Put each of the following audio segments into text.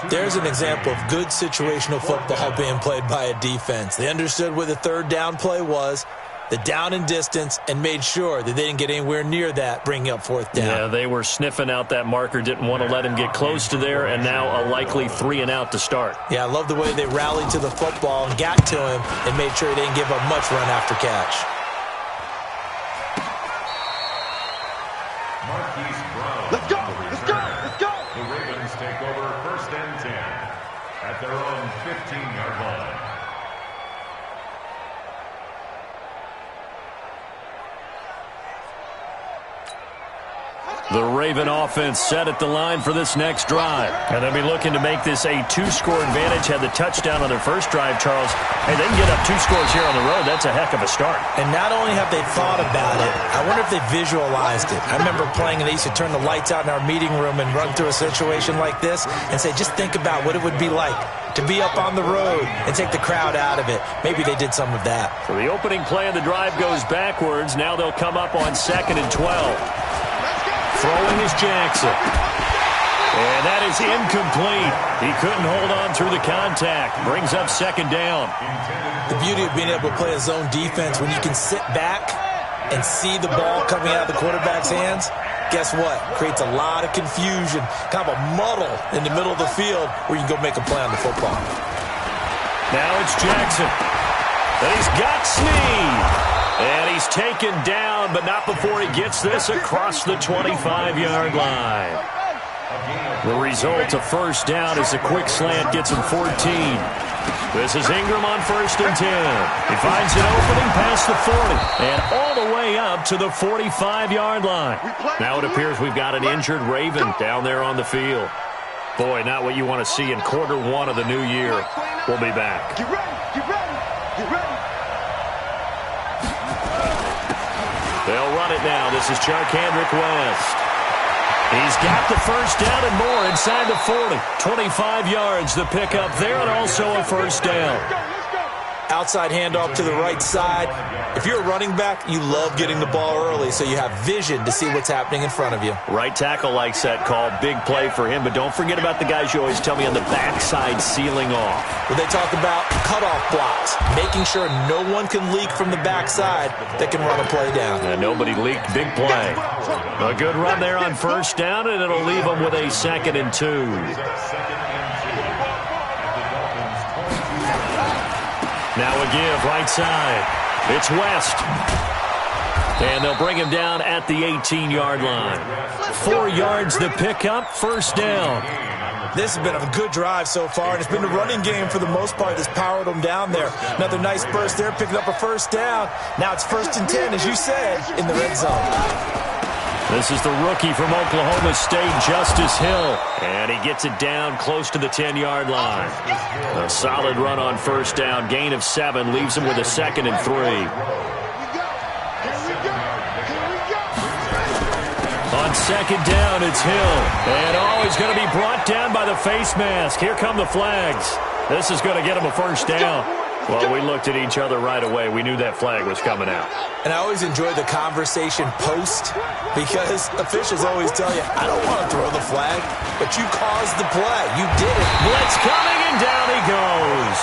There's an example of good situational football being played by a defense. They understood where the third down play was, the down and distance, and made sure that they didn't get anywhere near that, bringing up fourth down. Yeah, they were sniffing out that marker, didn't want to let him get close to there, and now a likely 3-and-out to start. Yeah, I love the way they rallied to the football and got to him and made sure he didn't give up much run after catch. Let's go! Let's go! Let's go! The Ravens take over 1st and 10 at their own 15-yard line. The Raven offense set at the line for this next drive. And they'll be looking to make this a 2-score advantage. Had the touchdown on their first drive, Charles. Hey, they can get up 2 scores here on the road. That's a heck of a start. And not only have they thought about it, I wonder if they visualized it. I remember playing and they used to turn the lights out in our meeting room and run through a situation like this and say, just think about what it would be like to be up on the road and take the crowd out of it. Maybe they did some of that. So the opening play of the drive goes backwards. Now they'll come up on 2nd and 12. Throwing is Jackson. And that is incomplete. He couldn't hold on through the contact. Brings up 2nd down. The beauty of being able to play a zone defense when you can sit back and see the ball coming out of the quarterback's hands, guess what? Creates a lot of confusion, kind of a muddle in the middle of the field where you can go make a play on the football. Now it's Jackson. And he's got Snead. And he's taken down, but not before he gets this across the 25-yard line. The result, a 1st down, as a quick slant gets him 14. This is Ingram on 1st and 10. He finds an opening past the 40 and all the way up to the 45-yard line. Now it appears we've got an injured Raven down there on the field. Boy, not what you want to see in quarter 1 of the new year. We'll be back. Get ready! Get ready! Get ready! They'll run it now. This is Charkandrick West. He's got the 1st down and more inside the 40. 25 yards the pickup there, and also a 1st down. Outside handoff to the right side. If you're a running back, you love getting the ball early so you have vision to see what's happening in front of you. Right tackle likes that call. Big play for him, but don't forget about the guys you always tell me on the backside sealing off. Well, they talk about cutoff blocks, making sure no one can leak from the backside that can run a play down. And nobody leaked. Big play. A good run there on 1st down, and it'll leave them with a 2nd and 2. Now a give, right side. It's West. And they'll bring him down at the 18-yard line. 4 yards the pickup, 1st down. This has been a good drive so far, and it's been the running game for the most part that's powered them down there. Another nice burst there, picking up a 1st down. Now it's 1st and 10, as you said, in the red zone. This is the rookie from Oklahoma State, Justice Hill. And he gets it down close to the 10-yard line. A solid run on 1st down. Gain of 7 leaves him with a 2nd and 3. On 2nd down, it's Hill. And he's going to be brought down by the face mask. Here come the flags. This is going to get him a 1st down. Well, we looked at each other right away. We knew that flag was coming out. And I always enjoy the conversation post because officials always tell you, I don't want to throw the flag, but you caused the play. You did it. Blitz coming, and down he goes.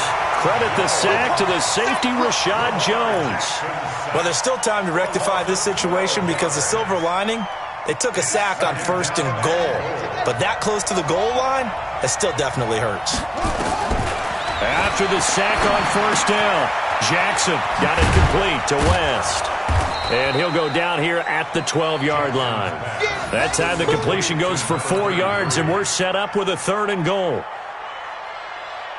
Credit the sack to the safety, Rashad Jones. Well, there's still time to rectify this situation because the silver lining, they took a sack on 1st and goal. But that close to the goal line, it still definitely hurts. After the sack on 1st down, Jackson got it complete to West. And he'll go down here at the 12-yard line. That time the completion goes for 4 yards, and we're set up with a 3rd and goal.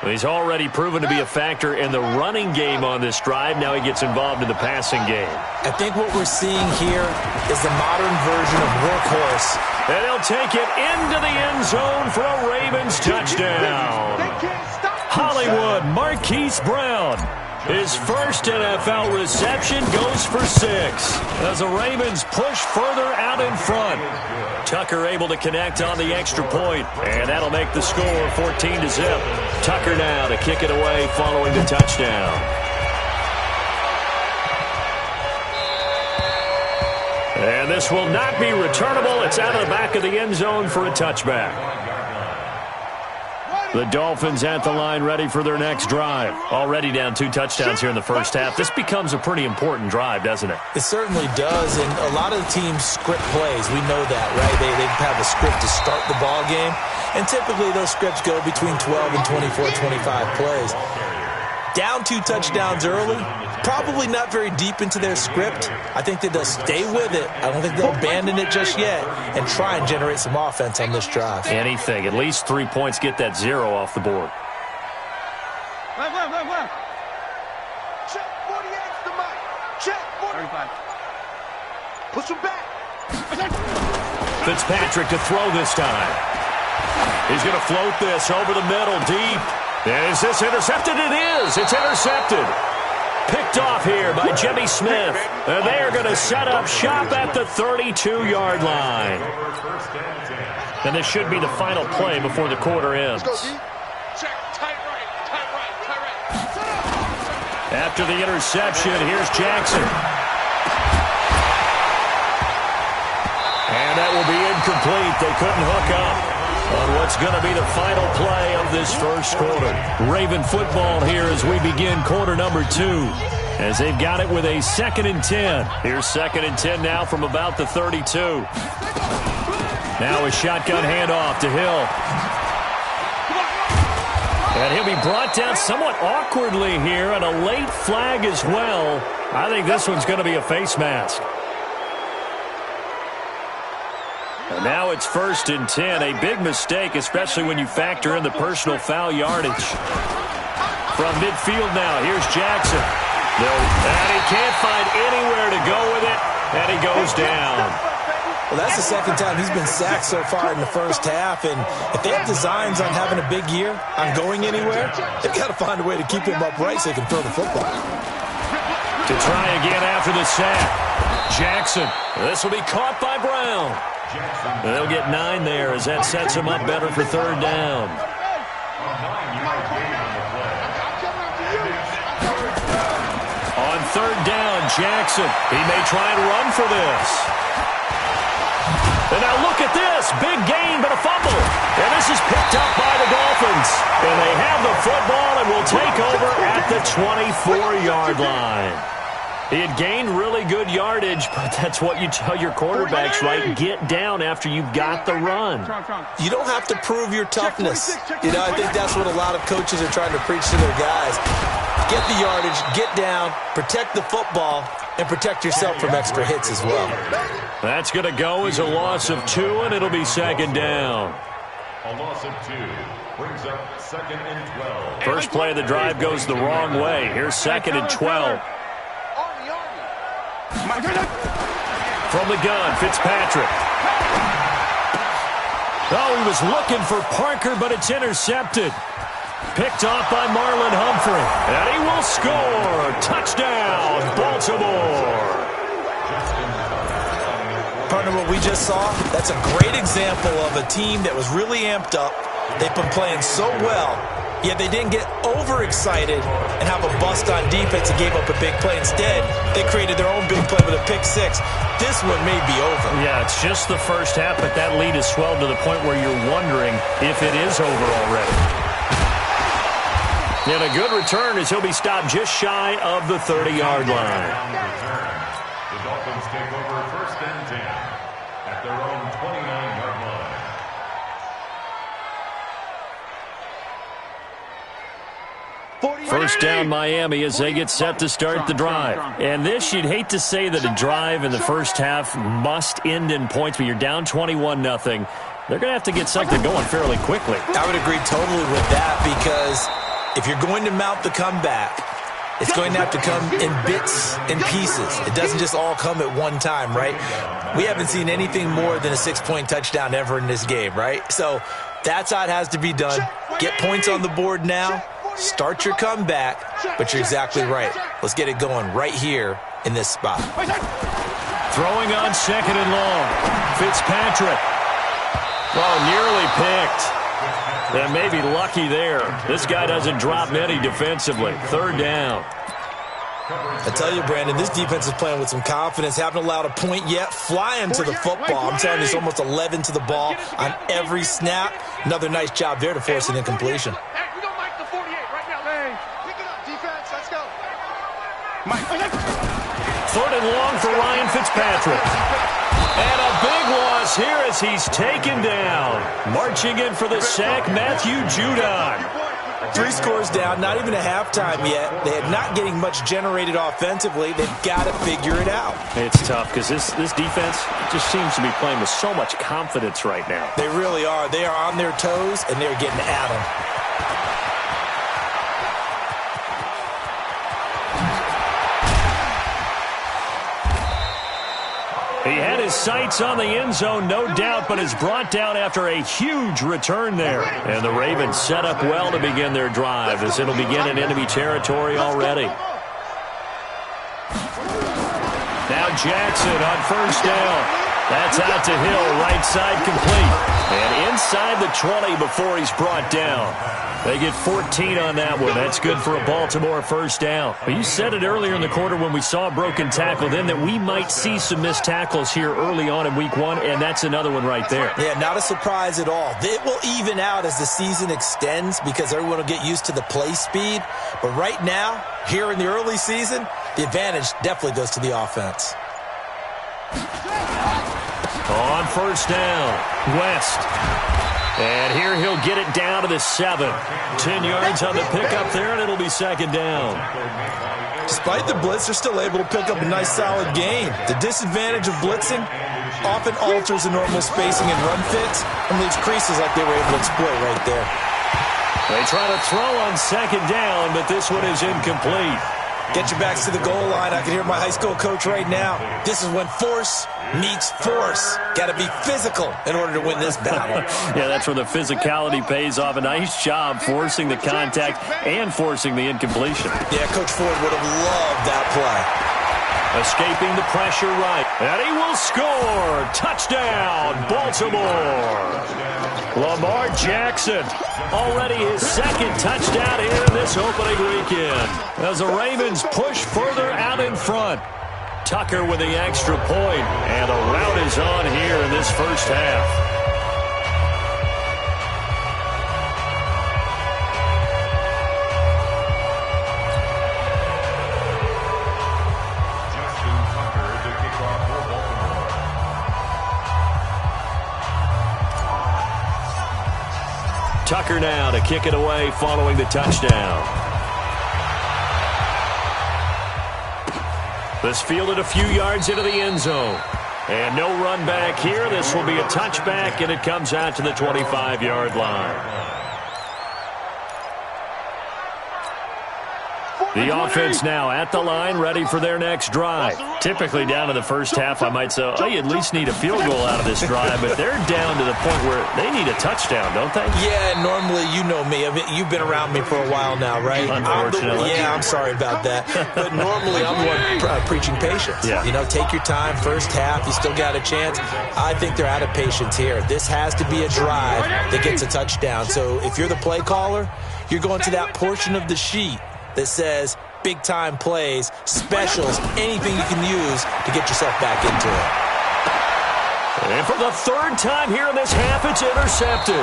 He's already proven to be a factor in the running game on this drive. Now he gets involved in the passing game. I think what we're seeing here is the modern version of workhorse. And he'll take it into the end zone for a Ravens touchdown. Hollywood Marquise Brown. His first NFL reception goes for 6 as the Ravens push further out in front. Tucker able to connect on the extra point, and that'll make the score 14-0. Tucker now to kick it away following the touchdown. And this will not be returnable. It's out of the back of the end zone for a touchback. The Dolphins at the line ready for their next drive. Already down 2 touchdowns here in the first half. This becomes a pretty important drive, doesn't it? It certainly does, and a lot of the teams script plays. We know that, right? They have a script to start the ball game, and typically those scripts go between 12 and 24, 25 plays. Down 2 touchdowns early, probably not very deep into their script. I think that they'll stay with it. I don't think they'll abandon it just yet and try and generate some offense on this drive. Anything. At least 3 points, get that 0 off the board. Check 48's the mic. Check 45. Push him back. Fitzpatrick to throw this time. He's going to float this over the middle deep. Is this intercepted? It is. It's intercepted. Picked off here by Jimmy Smith. And they are going to set up shop at the 32-yard line. And this should be the final play before the quarter ends. After the interception, here's Jackson. And that will be incomplete. They couldn't hook up on what's going to be the final play of this first quarter. Raven football here as we begin quarter number 2. As they've got it with a 2nd and 10. Here's 2nd and 10 now from about the 32. Now a shotgun handoff to Hill. And he'll be brought down somewhat awkwardly here, and a late flag as well. I think this one's going to be a face mask. And now it's 1st and 10. A big mistake, especially when you factor in the personal foul yardage. From midfield now, here's Jackson. And he can't find anywhere to go with it, and he goes down. Well, that's the 2nd time he's been sacked so far in the first half, and if they have designs on having a big year, on going anywhere, they've got to find a way to keep him upright so they can throw the football. To try again after the sack. Jackson. This will be caught by Brown. And they'll get 9 there as that sets him up better for 3rd down. On 3rd down, Jackson. He may try and run for this. And now look at this. Big gain, but a fumble. And this is picked up by the Dolphins. And they have the football and will take over at the 24-yard line. He had gained really good yardage, but that's what you tell your quarterbacks, right? Get down after you've got the run. You don't have to prove your toughness. You know, I think that's what a lot of coaches are trying to preach to their guys. Get the yardage, get down, protect the football, and protect yourself from extra hits as well. That's going to go as a loss of 2, and it'll be 2nd down. A loss of 2 brings up 2nd and 12. First play of the drive goes the wrong way. Here's 2nd and 12. From the gun, Fitzpatrick. Oh, he was looking for Parker, but it's intercepted. Picked off by Marlon Humphrey. And he will score. Touchdown, Baltimore. Partner, what we just saw, that's a great example of a team that was really amped up. They've been playing so well, yet they didn't get overexcited and have a bust on defense and gave up a big play. Instead, they created their own big play with a pick 6. This one may be over. Yeah, it's just the first half, but that lead has swelled to the point where you're wondering if it is over already. And a good return as he'll be stopped just shy of the 30-yard line. The Dolphins take over 1st and 10 at their own 29-yard line. First down Miami as they get set to start the drive. And this, you'd hate to say that a drive in the first half must end in points, but you're down 21-0. They're going to have to get something going fairly quickly. I would agree totally with that, because if you're going to mount the comeback, it's going to have to come in bits and pieces. It doesn't just all come at one time, right? We haven't seen anything more than a 6-point touchdown ever in this game, right? So that's how it has to be done. Get points on the board now. Start your comeback, but you're exactly right. Let's get it going right here in this spot. Throwing on 2nd and long. Fitzpatrick. Oh, nearly picked. And maybe lucky there. This guy doesn't drop many defensively. 3rd down. I tell you, Brandon, this defense is playing with some confidence. Haven't allowed a point yet. Flying to the football. I'm telling you, it's almost 11 to the ball on every snap. Another nice job there to force an incompletion. Hey, we don't like the 48 right now. Hey, pick it up, defense. Let's go. Third and long for Ryan Fitzpatrick. And a big loss here as he's taken down. Marching in for the sack, Matthew Judon. 3 scores down, not even a halftime yet. They're not getting much generated offensively. They've got to figure it out. It's tough because this defense just seems to be playing with so much confidence right now. They really are. They are on their toes, and they're getting at them. He had his sights on the end zone, no doubt, but is brought down after a huge return there. And the Ravens set up well to begin their drive as it'll begin in enemy territory already. Now Jackson on first down. That's out to Hill, right side complete. And inside the 20 before he's brought down. They get 14 on that one. That's good for a Baltimore first down. But you said it earlier in the quarter when we saw a broken tackle then that we might see some missed tackles here early on in week 1, and that's another one right there. Yeah, not a surprise at all. It will even out as the season extends because everyone will get used to the play speed. But right now, here in the early season, the advantage definitely goes to the offense. On first down, West. And here he'll get it down to the 7. 10 yards on the pickup there, and it'll be second down. Despite the blitz, they're still able to pick up a nice, solid gain. The disadvantage of blitzing often alters the normal spacing and run fits and leaves creases like they were able to exploit right there. They try to throw on second down, but this one is incomplete. Get your backs to the goal line. I can hear my high school coach right now. This is when force meets force. Got to be physical in order to win this battle. Yeah, that's where the physicality pays off. A nice job forcing the contact and forcing the incompletion. Yeah, Coach Ford would have loved that play. Escaping the pressure right. And he will score. Touchdown, Baltimore. Lamar Jackson. Already his second touchdown here in this opening weekend. As the Ravens push further out in front. Tucker with the extra point. And a rout is on here in this first half. Tucker now to kick it away following the touchdown. This fielded a few yards into the end zone. And no run back here. This will be a touchback, and it comes out to the 25-yard line. The offense now at the line, ready for their next drive. Typically down to the first half, I might say, oh, you at least need a field goal out of this drive, but they're down to the point where they need a touchdown, don't they? Yeah, normally, you know me. You've been around me for a while now, right? Unfortunately. I'm sorry about that. But normally, I'm the one preaching patience. Yeah. You know, take your time, first half, you still got a chance. I think they're out of patience here. This has to be a drive that gets a touchdown. So if you're the play caller, you're going to that portion of the sheet that says big-time plays, specials, anything you can use to get yourself back into it. And for the third time here in this half, it's intercepted.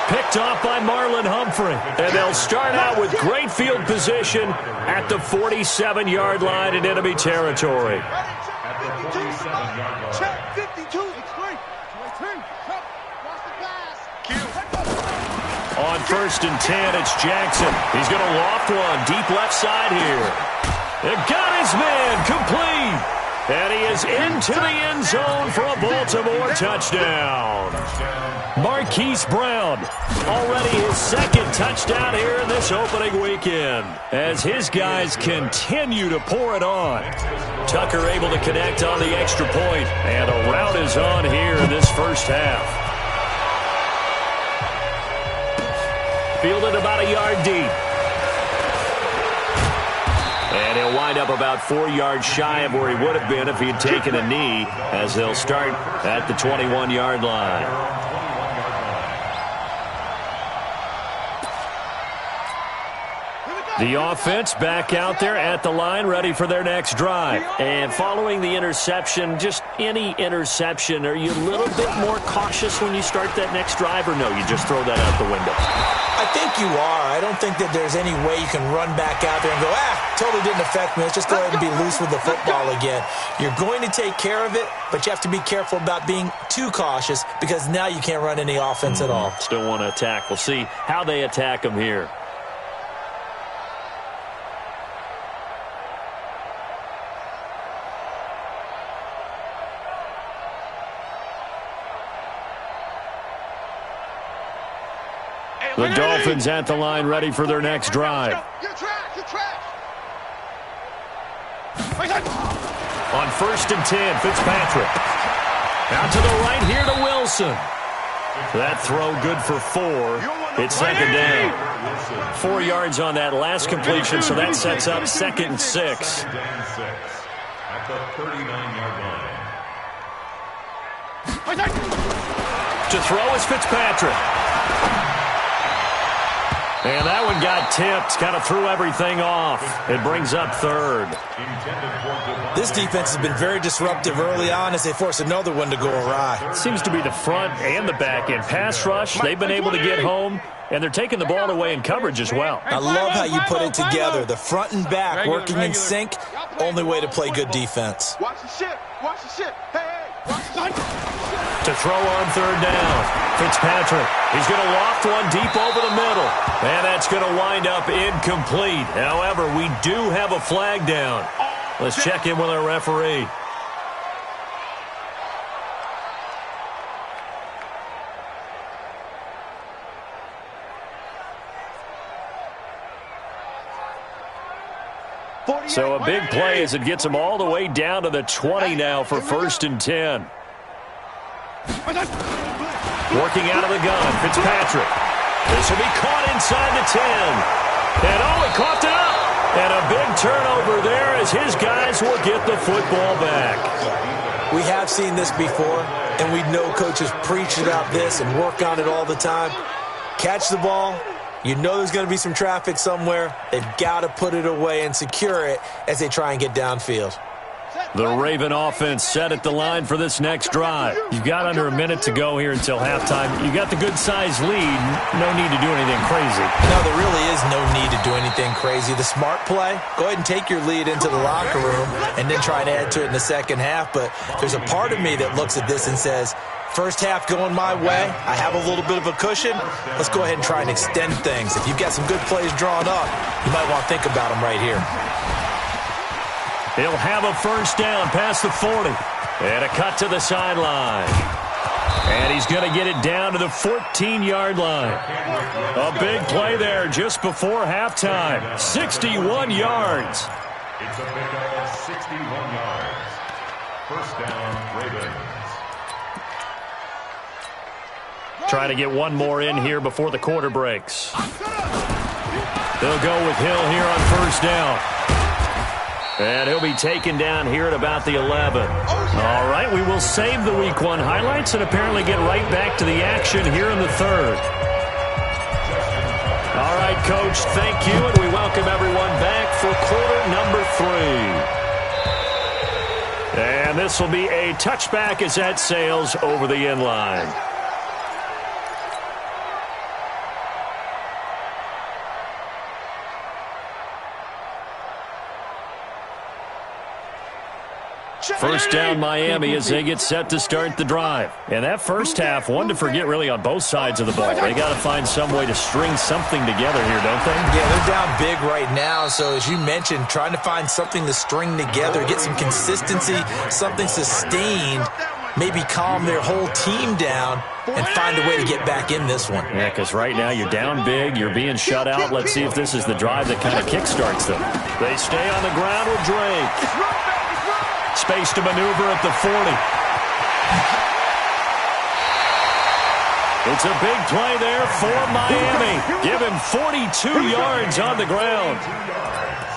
Picked off by Marlon Humphrey. And they'll start out with great field position at the 47-yard line in enemy territory. At the 47-yard line. Check 52. On first and 10, it's Jackson. He's going to loft one deep left side here. It got his man complete. And he is into the end zone for a Baltimore touchdown. Marquise Brown, already his second touchdown here in this opening weekend. As his guys continue to pour it on. Tucker able to connect on the extra point. And a rout is on here in this first half. Fielded about a yard deep. And he'll wind up about 4 yards shy of where he would have been if he had taken a knee, as they'll start at the 21-yard line. The offense back out there at the line, ready for their next drive. And following the interception, just any interception, are you a little bit more cautious when you start that next drive, or no, you just throw that out the window? I think you are. I don't think that there's any way you can run back out there and go, totally didn't affect me. Let's just go ahead and be loose with the football again. You're going to take care of it, but you have to be careful about being too cautious because now you can't run any offense at all. Still want to attack. We'll see how they attack them here. The Dolphins at the line, ready for their next drive. On 1st and 10, Fitzpatrick. Out to the right here to Wilson. That throw good for 4. It's 2nd down. 4 yards on that last completion, so that sets up 2nd and 6. At the 39-yard line. To throw is Fitzpatrick. And that one got tipped, kind of threw everything off. It brings up 3rd. This defense has been very disruptive early on as they force another one to go awry. It seems to be the front and the back end. Pass rush, they've been able to get home, and they're taking the ball away in coverage as well. I love how you put it together. The front and back working in sync, only way to play good defense. Watch the ship. Watch the ship. Hey, watch the ship. To throw on 3rd down. Fitzpatrick, he's going to loft one deep over the middle. And that's going to wind up incomplete. However, we do have a flag down. Let's check in with our referee. So a big play as it gets them all the way down to the 20 now for 1st and 10. Working out of the gun, Fitzpatrick. This will be caught inside the 10. And he caught it up. And a big turnover there as his guys will get the football back. We have seen this before, and we know coaches preach about this and work on it all the time. Catch the ball. You know there's going to be some traffic somewhere. They've got to put it away and secure it as they try and get downfield. The Raven offense set at the line for this next drive. You've got under a minute to go here until halftime. You got the good-sized lead. No need to do anything crazy. No, there really is no need to do anything crazy. The smart play, go ahead and take your lead into the locker room and then try and add to it in the second half. But there's a part of me that looks at this and says, first half going my way, I have a little bit of a cushion. Let's go ahead and try and extend things. If you've got some good plays drawn up, you might want to think about them right here. He'll have a first down past the 40. And a cut to the sideline. And he's going to get it down to the 14-yard line. A big play there just before halftime. 61 yards. It's a pickup of 61 yards. First down, Ravens. Trying to get one more in here before the quarter breaks. They'll go with Hill here on first down. And he'll be taken down here at about the 11. All right, we will save the Week 1 highlights and apparently get right back to the action here in the 3rd. All right, Coach, thank you, and we welcome everyone back for quarter number 3. And this will be a touchback as that sails over the end line. First down Miami as they get set to start the drive. And that first half, one to forget really on both sides of the ball. They got to find some way to string something together here, don't they? Yeah, they're down big right now. So as you mentioned, trying to find something to string together, get some consistency, something sustained, maybe calm their whole team down and find a way to get back in this one. Yeah, because right now you're down big, you're being shut out. Let's see if this is the drive that kind of kickstarts them. They stay on the ground with Drake. Space to maneuver at the 40. It's a big play there for Miami. Give him 42 yards on the ground.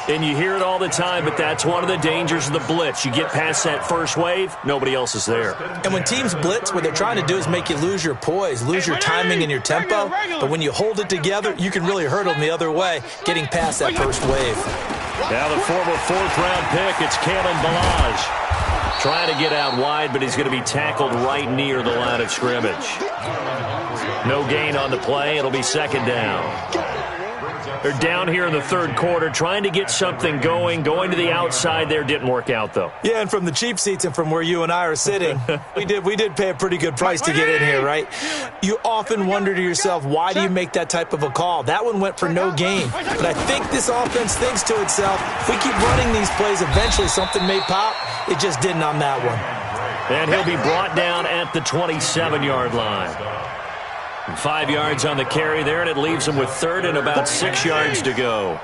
And you hear it all the time, but that's one of the dangers of the blitz. You get past that first wave, nobody else is there. And when teams blitz, what they're trying to do is make you lose your poise, lose your timing and your tempo. But when you hold it together, you can really hurt them the other way, getting past that first wave. Now the former fourth-round pick, it's Kalen Ballage. Trying to get out wide, but he's going to be tackled right near the line of scrimmage. No gain on the play. It'll be second down. They're down here in the third quarter, trying to get something going. Going to the outside there didn't work out, though. Yeah, and from the cheap seats and from where you and I are sitting, we did pay a pretty good price to get in here, right? You often wonder to yourself, why do you make that type of a call? That one went for no gain. But I think this offense thinks to itself, if we keep running these plays, eventually something may pop. It just didn't on that one. And he'll be brought down at the 27-yard line. 5 yards on the carry there, and it leaves him with third and about 6 yards to go.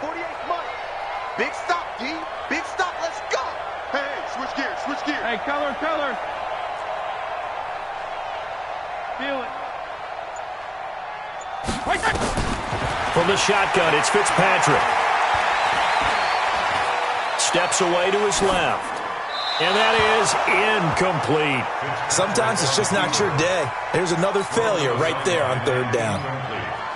Big stop, D. Big stop. Let's go. Hey, switch gears, switch gears. Hey, color. Feel it. From the shotgun, it's Fitzpatrick. Steps away to his left. And that is incomplete. Sometimes it's just not your day. There's another failure right there on third down.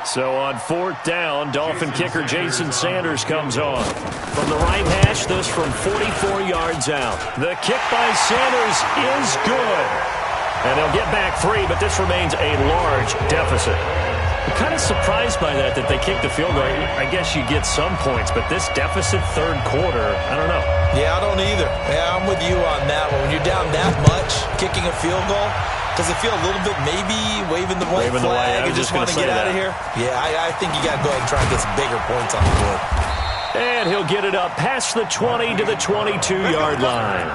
So on fourth down, Dolphin kicker Jason Sanders comes on. From the right hash, this from 44 yards out. The kick by Sanders is good. And they'll get back 3, but this remains a large deficit. I'm kind of surprised by that they kicked the field goal. I guess you get some points, but this deficit third quarter, I don't know. Yeah, I don't either. Yeah, I'm with you on that one. When you're down that much, kicking a field goal, does it feel a little bit maybe waving the white flag and just want to get out of here? Yeah, I think you got to go ahead and try and get some bigger points on the board. And he'll get it up past the 20 to the 22-yard line.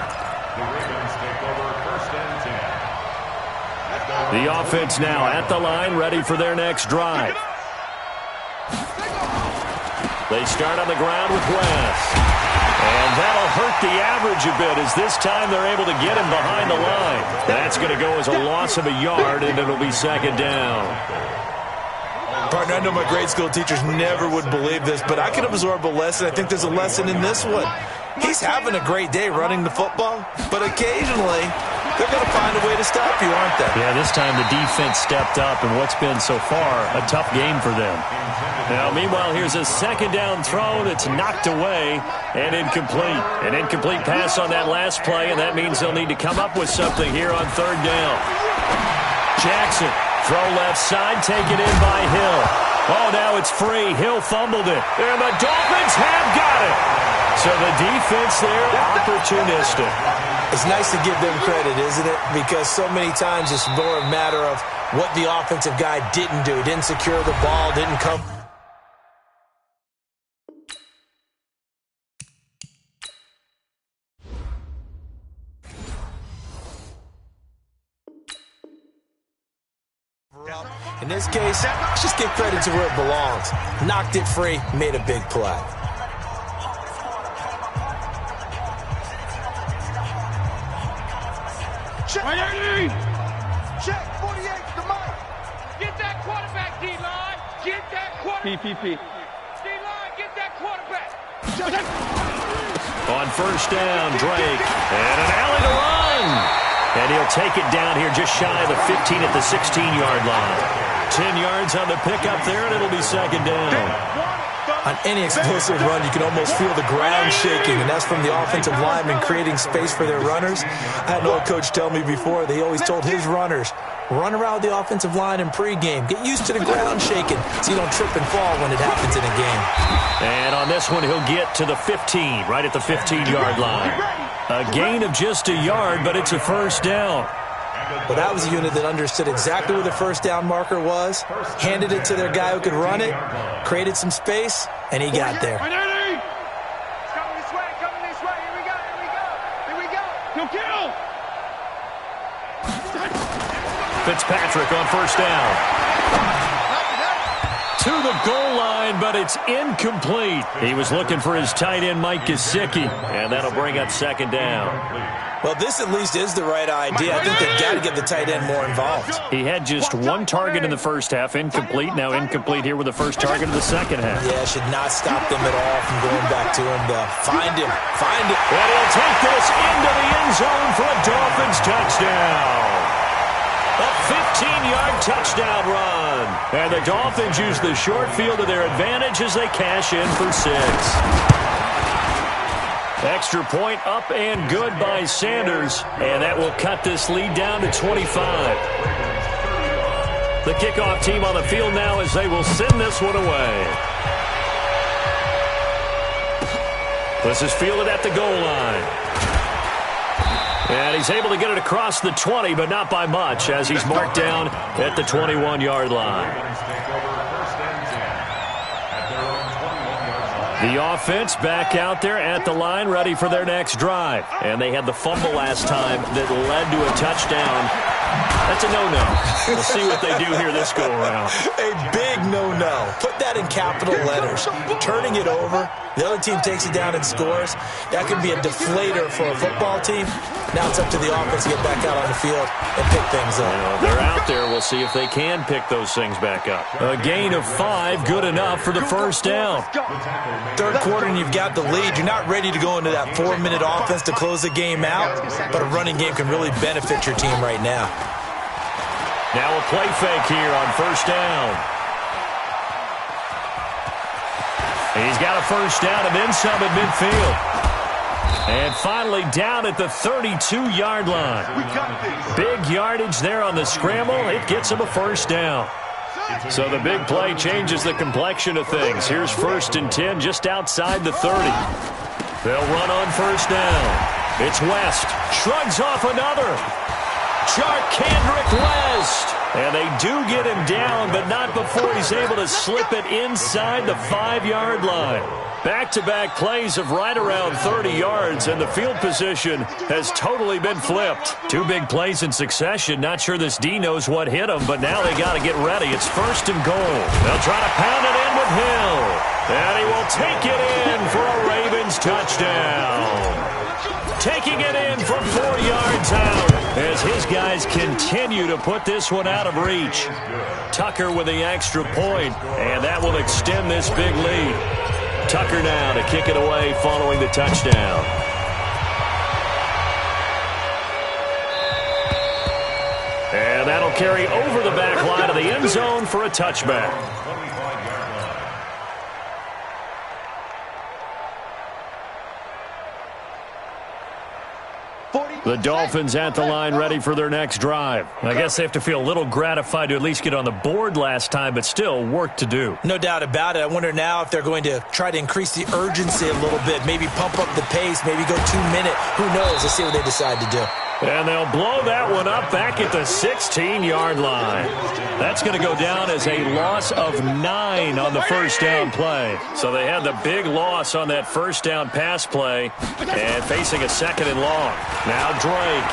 The offense now at the line, ready for their next drive. They start on the ground with West. And that'll hurt the average a bit as this time they're able to get him behind the line. That's going to go as a loss of a yard, and it'll be second down. Partner, I know my grade school teachers never would believe this, but I can absorb a lesson. I think there's a lesson in this one. He's having a great day running the football, but occasionally they're going to find a way to stop you, aren't they? Yeah, this time the defense stepped up in what's been so far a tough game for them. Now, meanwhile, here's a second down throw that's knocked away and incomplete. An incomplete pass on that last play, and that means they'll need to come up with something here on third down. Jackson, throw left side, taken in by Hill. Oh, now it's free. Hill fumbled it. And the Dolphins have got it. So the defense there, opportunistic. It's nice to give them credit, isn't it? Because so many times it's more a matter of what the offensive guy didn't do. Didn't secure the ball, didn't come. In this case, let's just give credit to where it belongs. Knocked it free, made a big play. Check. Check. 48 to Mike. Get that quarterback, D-line. Get that quarterback. PPP. D-line, get that quarterback. On first down, Drake. And an alley to run. And he'll take it down here just shy of the 15 at the 16-yard line. 10 yards on the pickup there, and it'll be second down. On any explosive run, you can almost feel the ground shaking, and that's from the offensive linemen creating space for their runners. I had an old coach tell me before, they always told his runners, run around the offensive line in pregame. Get used to the ground shaking so you don't trip and fall when it happens in a game. And on this one, he'll get to the 15, right at the 15-yard line. A gain of just a yard, but it's a first down. Well, that was a unit that understood exactly where the first down marker was, handed it to their guy who could run it, created some space, and he got there. Coming this way, here we go. Kill. Fitzpatrick on first down. To the goal line. line, but it's incomplete. He was looking for his tight end, Mike Gesicki, and that'll bring up second down. Well, this at least is the right idea. I think they've got to get the tight end more involved. He had just one target in the first half, incomplete. Now incomplete here with the first target of the second half. Yeah, should not stop them at all from going back to him. Find him. Find him. And he'll take this into the end zone for a Dolphins touchdown. A 15-yard touchdown run. And the Dolphins use the short field to their advantage as they cash in for 6. Extra point up and good by Sanders, and that will cut this lead down to 25. The kickoff team on the field now as they will send this one away. This is fielded at the goal line. And he's able to get it across the 20, but not by much, as he's marked down at the 21-yard line. The offense back out there at the line, ready for their next drive. And they had the fumble last time that led to a touchdown. That's a no-no. We'll see what they do here this go-around. A big no-no. Put that in capital letters. Turning it over, the other team takes it down and scores. That could be a deflator for a football team. Now it's up to the offense to get back out on the field and pick things up. They're out there. We'll see if they can pick those things back up. A gain of 5, good enough for the first down. Third quarter and you've got the lead. You're not ready to go into that 4-minute offense to close the game out, but a running game can really benefit your team right now. Now a play fake here on first down. He's got a first down and then some at midfield. And finally down at the 32-yard line. Big yardage there on the scramble. It gets him a first down. So the big play changes the complexion of things. Here's 1st and 10 just outside the 30. They'll run on first down. It's West. Shrugs off another. Charkandrick West. And they do get him down, but not before he's able to slip it inside the 5-yard line. Back-to-back plays of right around 30 yards, and the field position has totally been flipped. 2 big plays in succession. Not sure this D knows what hit him, but now they got to get ready. It's 1st and goal. They'll try to pound it in with Hill. And he will take it in for a Ravens touchdown. Taking it in from 4 yards out as his guys continue to put this one out of reach. Tucker with the extra point, and that will extend this big lead. Tucker now to kick it away following the touchdown. And that'll carry over the back line of the end zone for a touchback. The Dolphins at the line ready for their next drive. I guess they have to feel a little gratified to at least get on the board last time, but still work to do. No doubt about it. I wonder now if they're going to try to increase the urgency a little bit, maybe pump up the pace, maybe go 2-minute. Who knows? Let's see what they decide to do. And they'll blow that one up back at the 16-yard line. That's going to go down as a loss of 9 on the first down play. So they had the big loss on that first down pass play and facing a 2nd and long. Now Drake.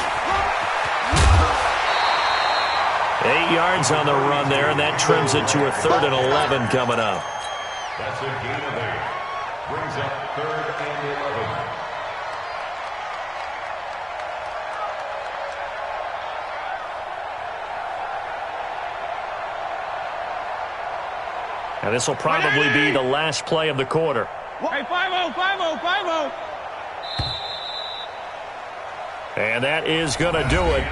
8 yards on the run there, and that trims it to a 3rd and 11 coming up. That's a gain of 8. Brings up 3rd and 11. And this will probably be the last play of the quarter. Hey, 5-0, 5-0, 5-0. And that is going to do it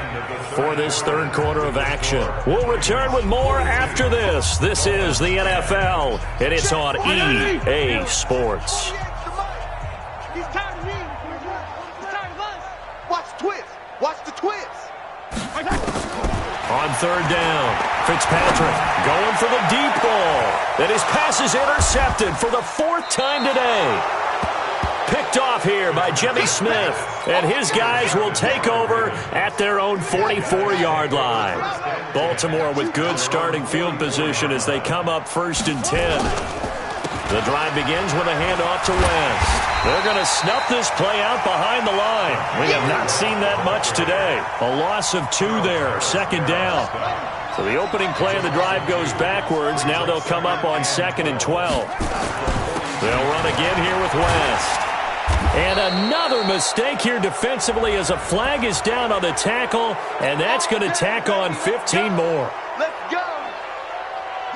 for this third quarter of action. We'll return with more after this. This is the NFL, and it's on EA Sports. He's tired of me. He's tired of us. Watch the twist. Watch the twist. On third down, Fitzpatrick going for the deep ball. And his pass is intercepted for the 4th time today. Picked off here by Jimmy Smith. And his guys will take over at their own 44-yard line. Baltimore with good starting field position as they come up 1st and 10. The drive begins with a handoff to West. They're going to snuff this play out behind the line. We have not seen that much today. A loss of 2 there, 2nd down. So the opening play of the drive goes backwards. Now they'll come up on 2nd and 12. They'll run again here with West. And another mistake here defensively as a flag is down on the tackle, and that's going to tack on 15 more. Let's go.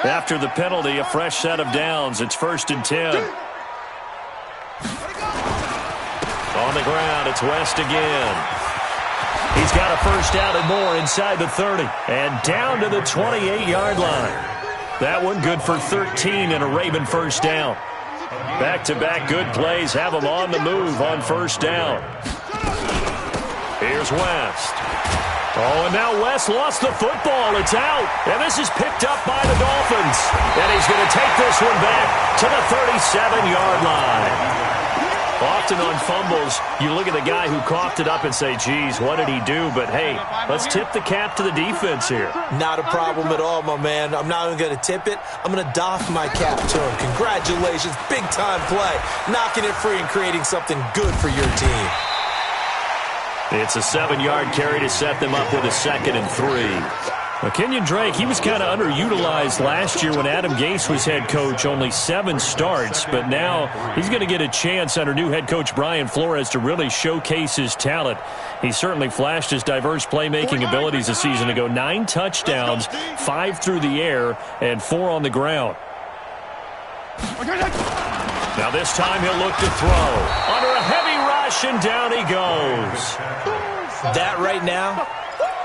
After the penalty, a fresh set of downs. It's 1st and 10. On the ground, it's West again. He's got a first down and more inside the 30. And down to the 28-yard line. That one good for 13 and a Raven first down. Back-to-back good plays have them on the move on first down. Here's West. Oh, and now West lost the football. It's out. And this is picked up by the Dolphins. And he's going to take this one back to the 37-yard line. Often on fumbles, you look at the guy who coughed it up and say, geez, what did he do? But, hey, let's tip the cap to the defense here. Not a problem at all, my man. I'm not even going to tip it. I'm going to doff my cap to him. Congratulations. Big-time play. Knocking it free and creating something good for your team. It's a 7-yard carry to set them up with a 2nd and 3. Now, Kenyon Drake, he was kind of underutilized last year when Adam Gase was head coach, only 7 starts, but now he's going to get a chance under new head coach Brian Flores to really showcase his talent. He certainly flashed his diverse playmaking abilities a season ago. 9 touchdowns, 5 through the air, and 4 on the ground. Now this time he'll look to throw. Under a heavy rush, and down he goes. That right now,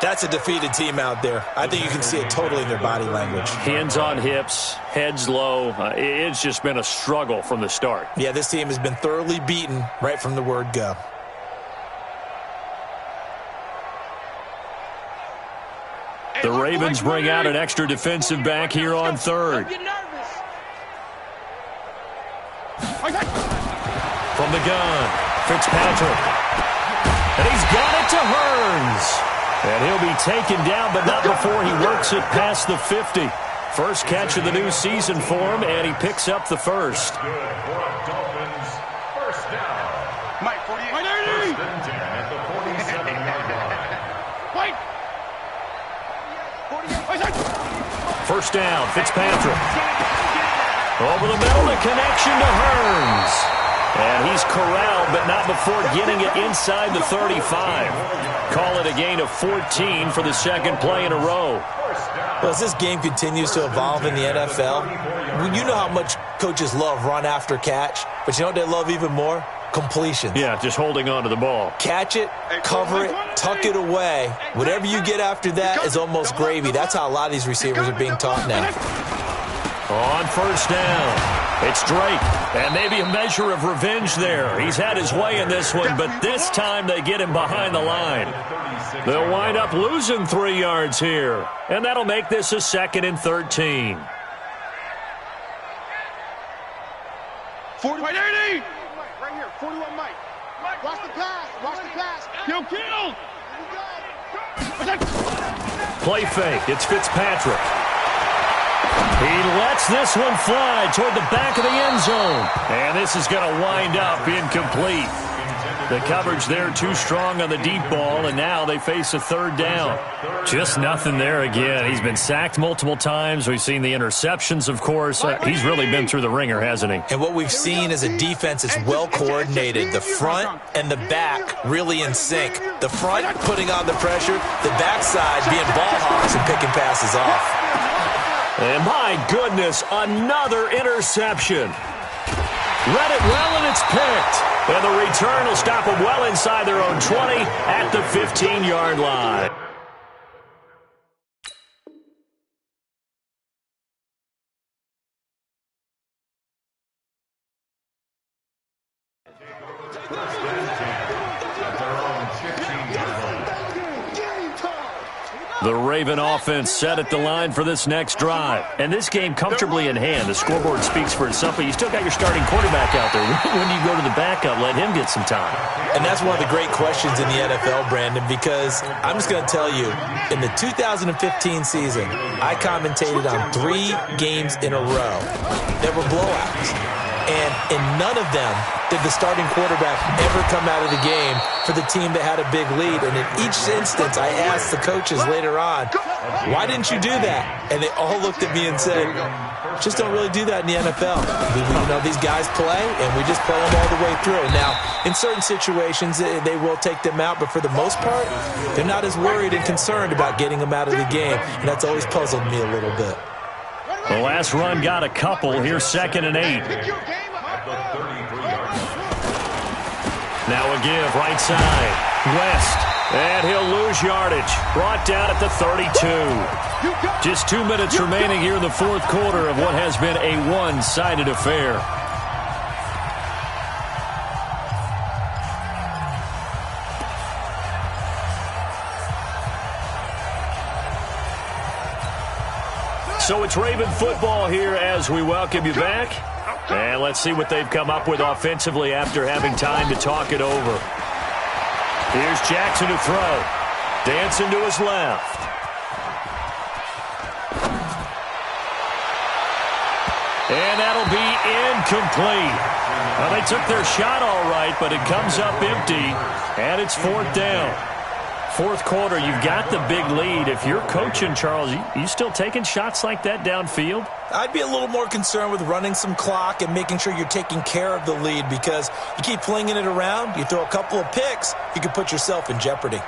that's a defeated team out there. I think you can see it totally in their body language. Hands on hips, heads low. It's just been a struggle from the start. Yeah, this team has been thoroughly beaten right from the word go. The Ravens bring out an extra defensive back here on 3rd. From the gun, Fitzpatrick. And he's got it to Hearns. And he'll be taken down, but not before he works it past the 50. First catch of the new season for him, and he picks up the first. Good for a Dolphins first down. Mike, 48. First and 10 at the 47-yard line. Mike. First down, Fitzpatrick. Over the middle, the connection to Hearns. And he's corralled, but not before getting it inside the 35. Call it a gain of 14 for the 2nd play in a row. Well, as this game continues to evolve in the NFL, you know how much coaches love run after catch, but you know what they love even more? Completions. Yeah, just holding on to the ball. Catch it, cover it, tuck it away. Whatever you get after that is almost gravy. That's how a lot of these receivers are being taught now. On first down, it's Drake, and maybe a measure of revenge there. He's had his way in this one, but this time they get him behind the line. They'll wind up losing 3 yards here, and that'll make this a 2nd and 13. 41, 80. Right here, 41 Mike. Watch the pass. Watch the pass. Kill. Play fake, it's Fitzpatrick. He lets this one fly toward the back of the end zone. And this is going to wind up incomplete. The coverage there too strong on the deep ball, and now they face a 3rd down. Just nothing there again. He's been sacked multiple times. We've seen the interceptions, of course. He's really been through the ringer, hasn't he? And what we've seen is a defense that's well coordinated. The front and the back really in sync. The front putting on the pressure, the backside being ball hawks and picking passes off. And my goodness, another interception. Read it well, and it's picked. And the return will stop them well inside their own 20 at the 15-yard line. The Raven offense set at the line for this next drive. And this game comfortably in hand. The scoreboard speaks for itself, but you still got your starting quarterback out there. When do you go to the backup? Let him get some time. And that's one of the great questions in the NFL, Brandon, because I'm just going to tell you, in the 2015 season, I commentated on 3 games in a row that were blowouts. And in none of them did the starting quarterback ever come out of the game for the team that had a big lead. And in each instance, I asked the coaches later on, why didn't you do that? And they all looked at me and said, just don't really do that in the NFL. You know, these guys play, and we just play them all the way through. Now, in certain situations, they will take them out, but for the most part, they're not as worried and concerned about getting them out of the game, and that's always puzzled me a little bit. The last run got a couple. Here's 2nd and 8. Now a give, right side. West. And he'll lose yardage. Brought down at the 32. Just 2 minutes remaining here in the fourth quarter of what has been a one-sided affair. So it's Raven football here as we welcome you back. And let's see what they've come up with offensively after having time to talk it over. Here's Jackson to throw. Dancing to his left. And that'll be incomplete. Well, they took their shot all right, but it comes up empty, and it's 4th down. Fourth quarter, you've got the big lead. If you're coaching, Charles, you still taking shots like that downfield? I'd be a little more concerned with running some clock and making sure you're taking care of the lead, because you keep flinging it around, you throw a couple of picks, you can put yourself in jeopardy.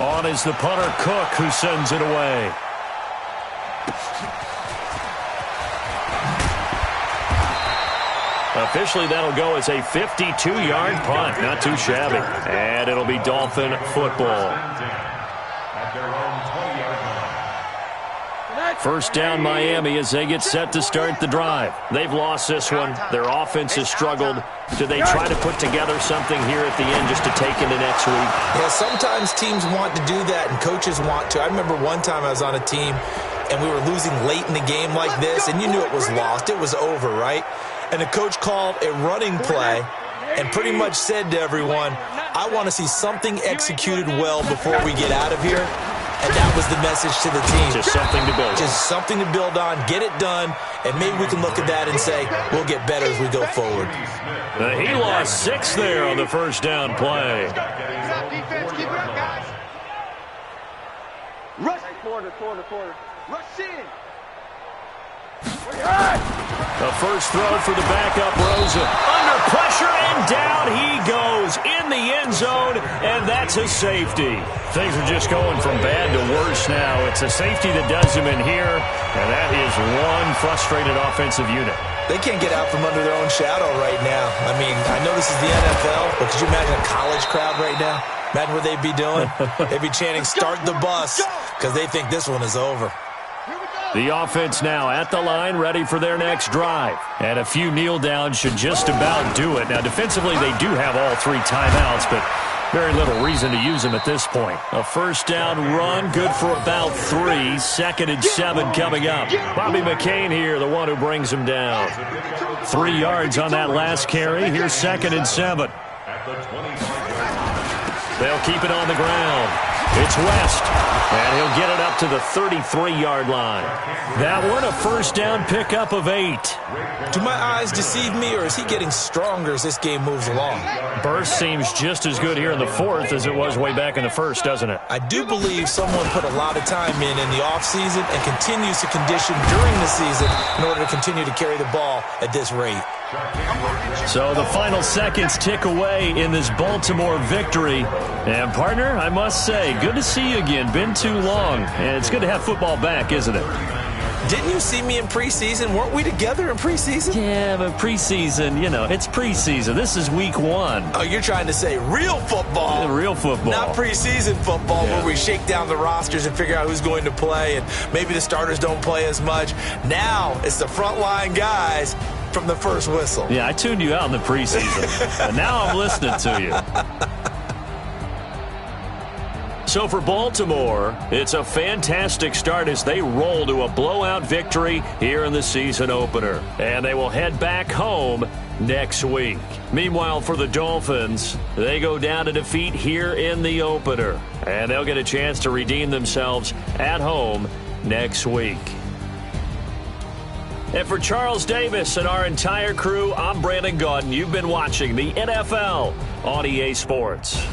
On is the punter, Cook, who sends it away. Officially, that'll go as a 52-yard punt. Not too shabby. And it'll be Dolphin football. First down, Miami, as they get set to start the drive. They've lost this one. Their offense has struggled. Do they try to put together something here at the end just to take into next week? Yeah, sometimes teams want to do that, and coaches want to. I remember one time I was on a team, and we were losing late in the game like this, and you knew it was lost. It was over, right? And the coach called a running play and pretty much said to everyone, I want to see something executed well before we get out of here. And that was the message to the team. Just something to build on. Just something to build on, get it done, and maybe we can look at that and say, we'll get better as we go forward. He lost 6 there on the first down play. Keep it up, guys. Rush. Quarter. Rush in. The first throw for the backup, Rosen. Under pressure, and down he goes in the end zone, and that's a safety. Things are just going from bad to worse now. It's a safety that does him in here, and that is one frustrated offensive unit. They can't get out from under their own shadow right now. I mean, I know this is the NFL, but could you imagine a college crowd right now? Imagine what they'd be doing. They'd be chanting, start the bus, because they think this one is over. The offense now at the line, ready for their next drive. And a few kneel downs should just about do it. Now, defensively, they do have all 3 timeouts, but very little reason to use them at this point. A first down run, good for about 3. 2nd and 7 coming up. Bobby McCain here, the one who brings him down. 3 yards on that last carry. Here's 2nd and 7. They'll keep it on the ground. It's West, and he'll get it up to the 33-yard line. That one, a first down pickup of 8. Do my eyes deceive me, or is he getting stronger as this game moves along? Burst seems just as good here in the fourth as it was way back in the first, doesn't it? I do believe someone put a lot of time in the offseason and continues to condition during the season in order to continue to carry the ball at this rate. So the final seconds tick away in this Baltimore victory. And, partner, I must say, good to see you again. Been too long. And it's good to have football back, isn't it? Didn't you see me in preseason? Weren't we together in preseason? Yeah, but preseason, you know, it's preseason. This is week 1. Oh, you're trying to say real football. Yeah, real football. Not preseason football where we shake down the rosters and figure out who's going to play, and maybe the starters don't play as much. Now it's the frontline guys from the first whistle. Yeah, I tuned you out in the preseason, but now I'm listening to you. So for Baltimore, it's a fantastic start as they roll to a blowout victory here in the season opener. And they will head back home next week. Meanwhile, for the Dolphins, they go down to defeat here in the opener. And they'll get a chance to redeem themselves at home next week. And for Charles Davis and our entire crew, I'm Brandon Gaudin. You've been watching the NFL on EA Sports.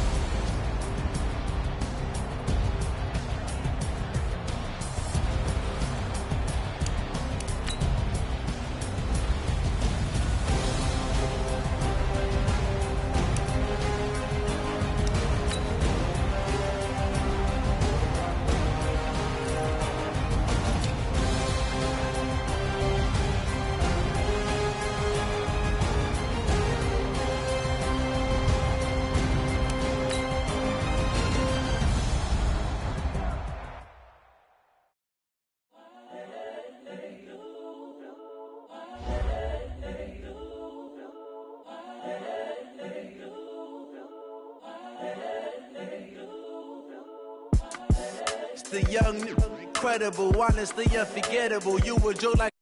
The young, incredible, honestly unforgettable. You were Joe like